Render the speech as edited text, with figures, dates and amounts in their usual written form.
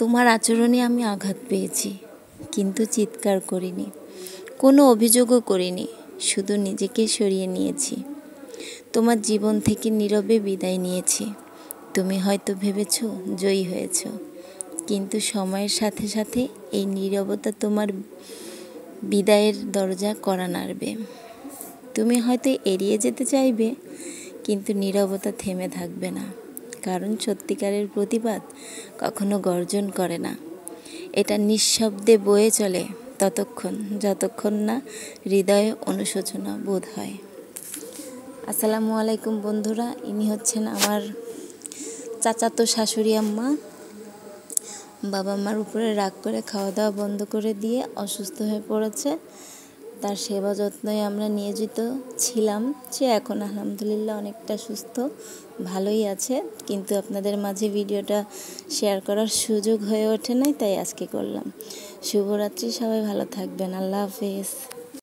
তোমার আচরণে আমি আঘাত পেয়েছি, কিন্তু চিৎকার করিনি, কোনো অভিযোগও করিনি, শুধু নিজেকে সরিয়ে নিয়েছি। তোমার জীবন থেকে নীরবে বিদায় নিয়েছি। তুমি হয়তো ভেবেছ জয়ী হয়েছ, কিন্তু সময়ের সাথে সাথে এই নীরবতা তোমার বিদায়ের দরজা কড়া নাড়বে। তুমি হয়তো এড়িয়ে যেতে চাইবে, কিন্তু নীরবতা থেমে থাকবে না, কারণ সত্যিকারের প্রতিবাদ কখনো গর্জন করে না। এটা নিঃশব্দে বয়ে চলে যতক্ষণ না হৃদয়ে অনুশোচনা বোধ হয়। আসসালামু আলাইকুম বন্ধুরা, ইনি হচ্ছেন আমার চাচাতো শাশুড়ি আম্মা। বাবা মার উপরে রাগ করে খাওয়া দাওয়া বন্ধ করে দিয়ে অসুস্থ হয়ে পড়েছে। তার সেবা যত্নই আমরা নিয়োজিত ছিলাম। সে এখন আলহামদুলিল্লাহ অনেকটা সুস্থ, ভালোই আছে, কিন্তু আপনাদের মাঝে ভিডিওটা শেয়ার করার সুযোগ হয়ে ওঠে নাই, তাই আজকে করলাম। শুভরাত্রি, সবাই ভালো থাকবেন। আল্লাহ হাফেজ।